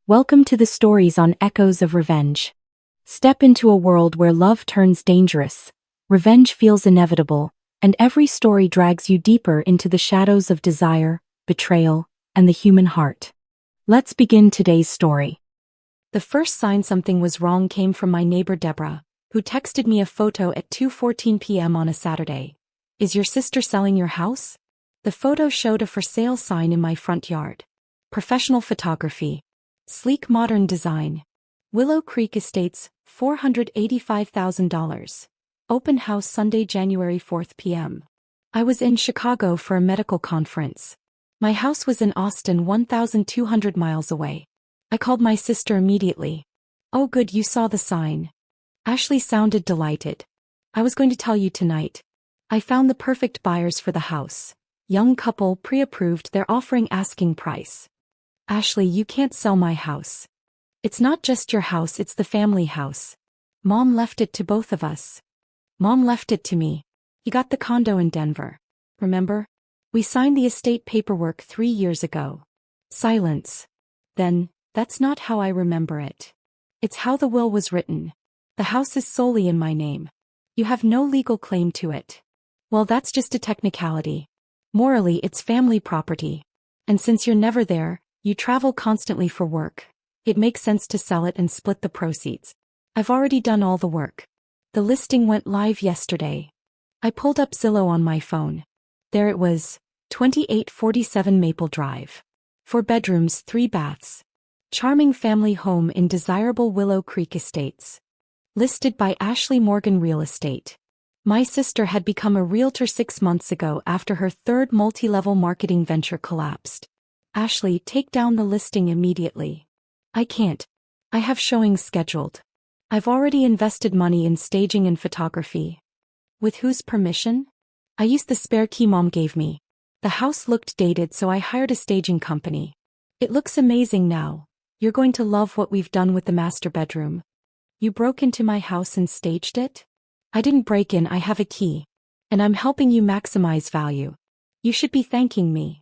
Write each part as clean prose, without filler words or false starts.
Welcome to the stories on Echoes of Revenge. Step into a world where love turns dangerous, revenge feels inevitable, and every story drags you deeper into the shadows of desire, betrayal, and the human heart. Let's begin today's story. The first sign something was wrong came from my neighbor Deborah, who texted me a photo at 2:14 p.m. on a Saturday. "Is your sister selling your house?" The photo showed a for sale sign in my front yard. Professional photography. Sleek modern design. Willow Creek Estates, $485,000. Open house Sunday, January 4th p.m. I was in Chicago for a medical conference. My house was in Austin, 1,200 miles away. I called my sister immediately. "Oh good, you saw the sign." Ashley sounded delighted. "I was going to tell you tonight. I found the perfect buyers for the house. Young couple, pre-approved, they're offering asking price." "Ashley, you can't sell my house. It's not just your house, it's the family house. Mom left it to both of us. Mom left it to me. You got the condo in Denver. Remember? We signed the estate paperwork 3 years ago." Silence. "Then, that's not how I remember it. It's how the will was written. The house is solely in my name. You have no legal claim to it." "Well, that's just a technicality. Morally, it's family property. And since you're never there, you travel constantly for work. It makes sense to sell it and split the proceeds. I've already done all the work. The listing went live yesterday." I pulled up Zillow on my phone. There it was, 2847 Maple Drive. 4 bedrooms, 3 baths. Charming family home in desirable Willow Creek Estates. Listed by Ashley Morgan Real Estate. My sister had become a realtor 6 months ago after her third multi-level marketing venture collapsed. "Ashley, take down the listing immediately." "I can't. I have showings scheduled. I've already invested money in staging and photography." "With whose permission?" "I used the spare key Mom gave me. The house looked dated, so I hired a staging company. It looks amazing now. You're going to love what we've done with the master bedroom." "You broke into my house and staged it?" "I didn't break in, I have a key. And I'm helping you maximize value. You should be thanking me."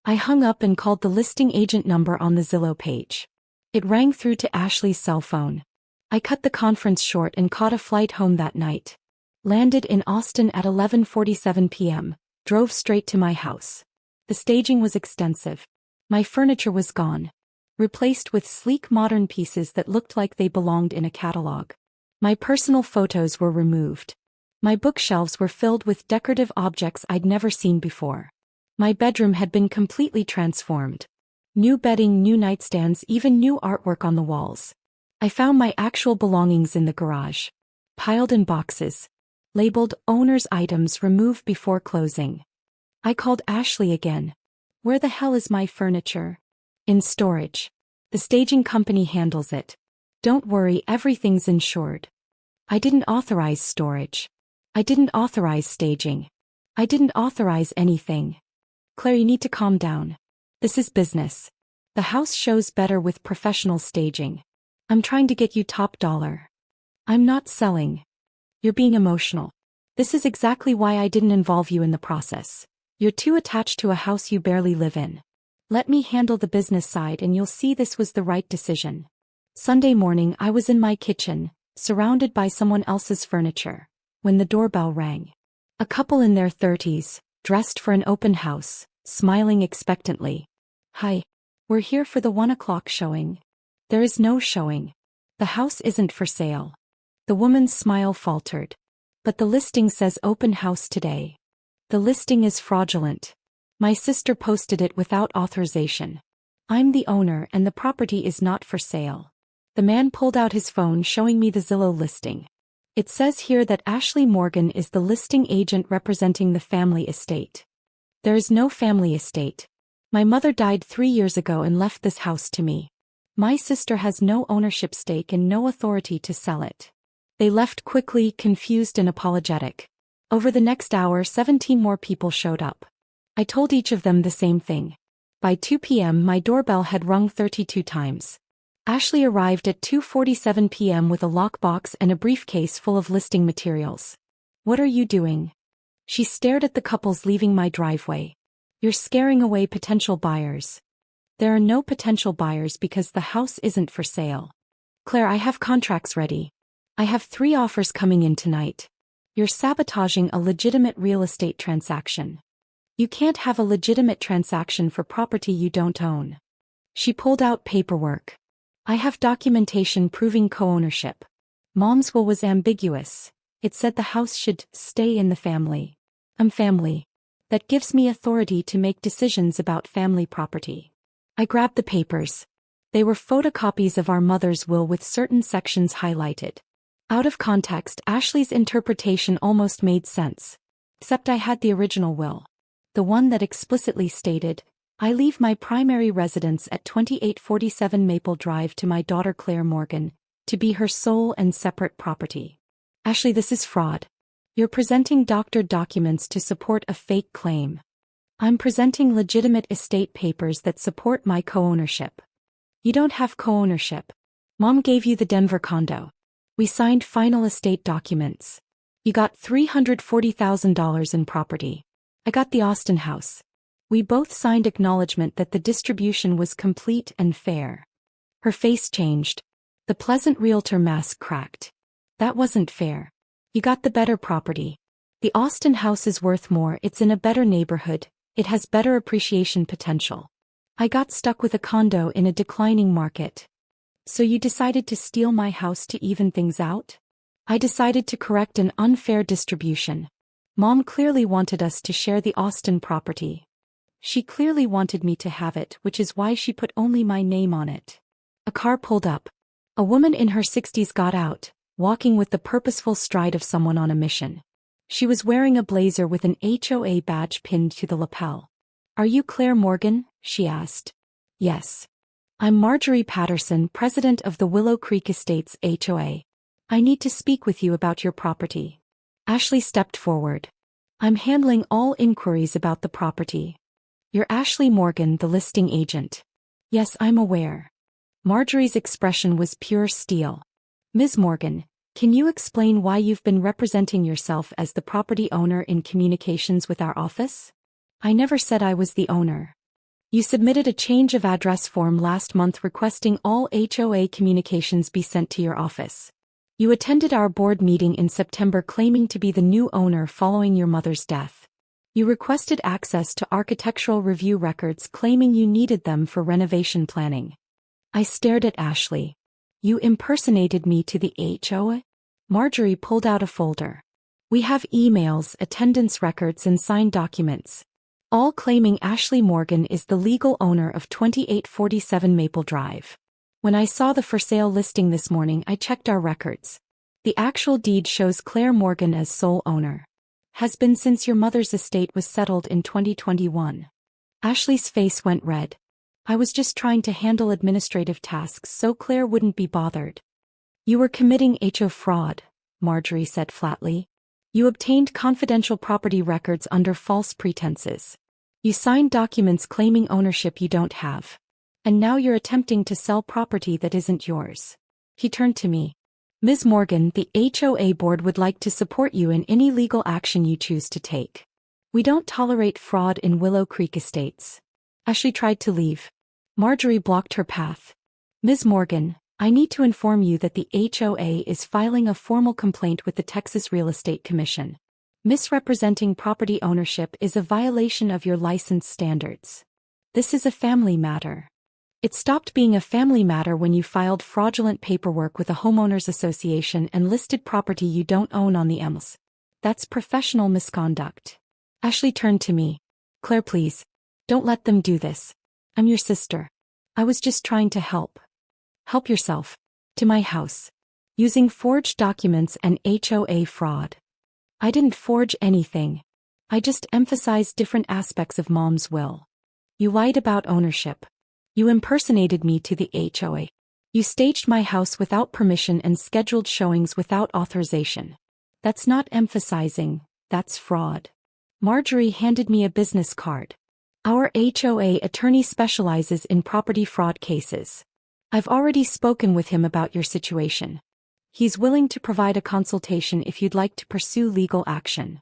I hung up and called the listing agent number on the Zillow page. It rang through to Ashley's cell phone. I cut the conference short and caught a flight home that night. Landed in Austin at 11:47 p.m., drove straight to my house. The staging was extensive. My furniture was gone. Replaced with sleek modern pieces that looked like they belonged in a catalog. My personal photos were removed. My bookshelves were filled with decorative objects I'd never seen before. My bedroom had been completely transformed. New bedding, new nightstands, even new artwork on the walls. I found my actual belongings in the garage. Piled in boxes. Labeled owner's items removed before closing. I called Ashley again. "Where the hell is my furniture?" "In storage. The staging company handles it. Don't worry, everything's insured." I didn't authorize storage. I didn't authorize staging. I didn't authorize anything. "Claire, you need to calm down. This is business. The house shows better with professional staging. I'm trying to get you top dollar. I'm not selling. You're being emotional. This is exactly why I didn't involve you in the process. You're too attached to a house you barely live in. Let me handle the business side and you'll see this was the right decision." Sunday morning, I was in my kitchen, surrounded by someone else's furniture, when the doorbell rang. A couple in their 30s, dressed for an open house, smiling expectantly. "Hi. We're here for the 1 o'clock showing." "There is no showing. The house isn't for sale." The woman's smile faltered. "But the listing says open house today." "The listing is fraudulent. My sister posted it without authorization. I'm the owner and the property is not for sale." The man pulled out his phone showing me the Zillow listing. "It says here that Ashley Morgan is the listing agent representing the family estate." "There is no family estate. My mother died 3 years ago and left this house to me. My sister has no ownership stake and no authority to sell it." They left quickly, confused and apologetic. Over the next hour, 17 more people showed up. I told each of them the same thing. By 2 p.m., my doorbell had rung 32 times. Ashley arrived at 2:47 p.m. with a lockbox and a briefcase full of listing materials. "What are you doing?" She stared at the couples leaving my driveway. "You're scaring away potential buyers." There are no potential buyers because the house isn't for sale. Claire, I have contracts ready. I have 3 offers coming in tonight. You're sabotaging a legitimate real estate transaction. You can't have a legitimate transaction for property you don't own. She pulled out paperwork. I have documentation proving co-ownership. Mom's will was ambiguous. It said the house should stay in the family. Family. That gives me authority to make decisions about family property. I grabbed the papers. They were photocopies of our mother's will with certain sections highlighted. Out of context, Ashley's interpretation almost made sense. Except I had the original will. The one that explicitly stated, I leave my primary residence at 2847 Maple Drive to my daughter Claire Morgan, to be her sole and separate property. Ashley, this is fraud. You're presenting doctored documents to support a fake claim. I'm presenting legitimate estate papers that support my co-ownership. You don't have co-ownership. Mom gave you the Denver condo. We signed final estate documents. You got $340,000 in property. I got the Austin house. We both signed acknowledgement that the distribution was complete and fair. Her face changed. The pleasant realtor mask cracked. That wasn't fair. You got the better property. The Austin house is worth more, it's in a better neighborhood, it has better appreciation potential. I got stuck with a condo in a declining market. So you decided to steal my house to even things out? I decided to correct an unfair distribution. Mom clearly wanted us to share the Austin property. She clearly wanted me to have it, which is why she put only my name on it. A car pulled up. A woman in her 60s got out, walking with the purposeful stride of someone on a mission. She was wearing a blazer with an HOA badge pinned to the lapel. Are you Claire Morgan? She asked. Yes. I'm Marjorie Patterson, president of the Willow Creek Estates HOA. I need to speak with you about your property. Ashley stepped forward. I'm handling all inquiries about the property. You're Ashley Morgan, the listing agent. Yes, I'm aware. Marjorie's expression was pure steel. Ms. Morgan, can you explain why you've been representing yourself as the property owner in communications with our office? I never said I was the owner. You submitted a change of address form last month requesting all HOA communications be sent to your office. You attended our board meeting in September claiming to be the new owner following your mother's death. You requested access to architectural review records claiming you needed them for renovation planning. I stared at Ashley. You impersonated me to the HOA? Marjorie pulled out a folder. We have emails, attendance records and signed documents. All claiming Ashley Morgan is the legal owner of 2847 Maple Drive. When I saw the for sale listing this morning, I checked our records. The actual deed shows Claire Morgan as sole owner. Has been since your mother's estate was settled in 2021. Ashley's face went red. I was just trying to handle administrative tasks so Claire wouldn't be bothered. You were committing HO fraud, Marjorie said flatly. You obtained confidential property records under false pretenses. You signed documents claiming ownership you don't have. And now you're attempting to sell property that isn't yours. He turned to me. Ms. Morgan, the HOA board would like to support you in any legal action you choose to take. We don't tolerate fraud in Willow Creek Estates. Ashley tried to leave. Marjorie blocked her path. Ms. Morgan, I need to inform you that the HOA is filing a formal complaint with the Texas Real Estate Commission. Misrepresenting property ownership is a violation of your license standards. This is a family matter. It stopped being a family matter when you filed fraudulent paperwork with a homeowners association and listed property you don't own on the MLS. That's professional misconduct. Ashley turned to me. Claire, please. Don't let them do this. I'm your sister. I was just trying to help. Help yourself. To my house. Using forged documents and HOA fraud. I didn't forge anything. I just emphasized different aspects of Mom's will. You lied about ownership. You impersonated me to the HOA. You staged my house without permission and scheduled showings without authorization. That's not emphasizing, that's fraud. Marjorie handed me a business card. Our HOA attorney specializes in property fraud cases. I've already spoken with him about your situation. He's willing to provide a consultation if you'd like to pursue legal action.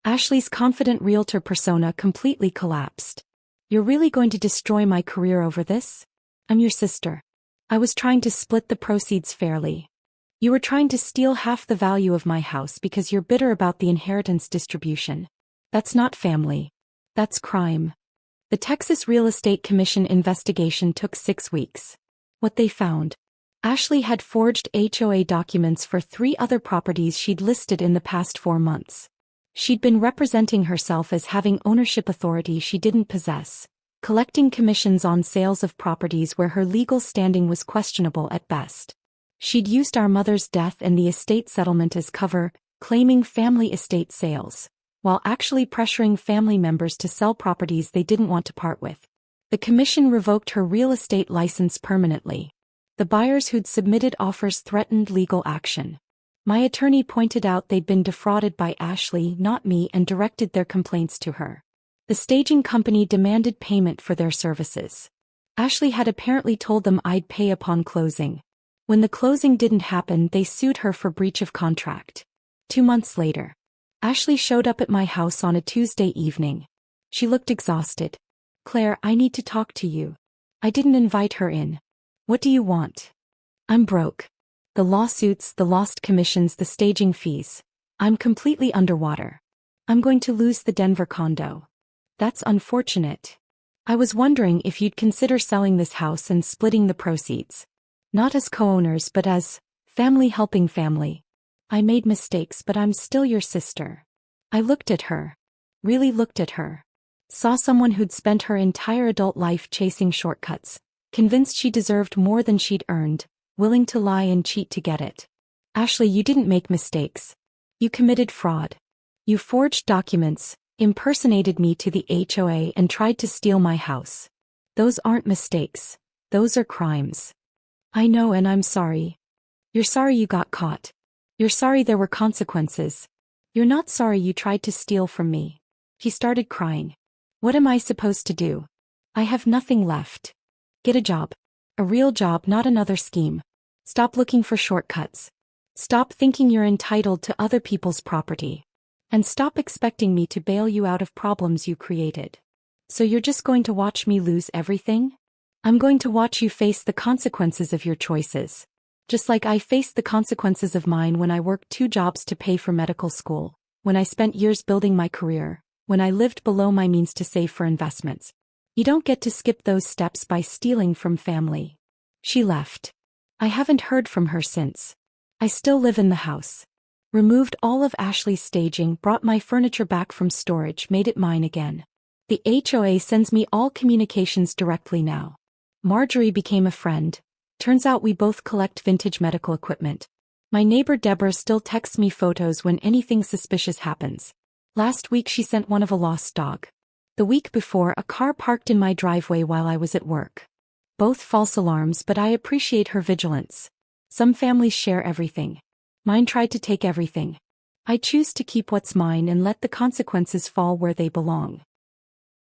Ashley's confident realtor persona completely collapsed. You're really going to destroy my career over this? I'm your sister. I was trying to split the proceeds fairly. You were trying to steal half the value of my house because you're bitter about the inheritance distribution. That's not family. That's crime. The Texas Real Estate Commission investigation took 6 weeks. What they found: Ashley had forged HOA documents for 3 other properties she'd listed in the past 4 months. She'd been representing herself as having ownership authority she didn't possess, collecting commissions on sales of properties where her legal standing was questionable at best. She'd used our mother's death and the estate settlement as cover, claiming family estate sales, while actually pressuring family members to sell properties they didn't want to part with. The commission revoked her real estate license permanently. The buyers who'd submitted offers threatened legal action. My attorney pointed out they'd been defrauded by Ashley, not me, and directed their complaints to her. The staging company demanded payment for their services. Ashley had apparently told them I'd pay upon closing. When the closing didn't happen, they sued her for breach of contract. 2 months later, Ashley showed up at my house on a Tuesday evening. She looked exhausted. "Claire, I need to talk to you." I didn't invite her in. "What do you want?" "I'm broke. The lawsuits, the lost commissions, the staging fees. I'm completely underwater. I'm going to lose the Denver condo." "That's unfortunate. I was wondering if you'd consider selling this house and splitting the proceeds. Not as co-owners but as family helping family. I made mistakes, but I'm still your sister." I looked at her. Really looked at her. Saw someone who'd spent her entire adult life chasing shortcuts, convinced she deserved more than she'd earned, willing to lie and cheat to get it. "Ashley, you didn't make mistakes. You committed fraud. You forged documents, impersonated me to the HOA, and tried to steal my house. Those aren't mistakes. Those are crimes." "I know, and I'm sorry." "You're sorry you got caught. You're sorry there were consequences. You're not sorry you tried to steal from me." He started crying. "What am I supposed to do? I have nothing left. Get a job. A real job, not another scheme. Stop looking for shortcuts. Stop thinking you're entitled to other people's property. And stop expecting me to bail you out of problems you created. So you're just going to watch me lose everything? I'm going to watch you face the consequences of your choices. Just like I faced the consequences of mine when I worked 2 jobs to pay for medical school, when I spent years building my career, when I lived below my means to save for investments. You don't get to skip those steps by stealing from family." She left. I haven't heard from her since. I still live in the house. Removed all of Ashley's staging, brought my furniture back from storage, made it mine again. The HOA sends me all communications directly now. Marjorie became a friend. Turns out we both collect vintage medical equipment. My neighbor Deborah still texts me photos when anything suspicious happens. Last week she sent one of a lost dog. The week before, a car parked in my driveway while I was at work. Both false alarms, but I appreciate her vigilance. Some families share everything. Mine tried to take everything. I choose to keep what's mine and let the consequences fall where they belong.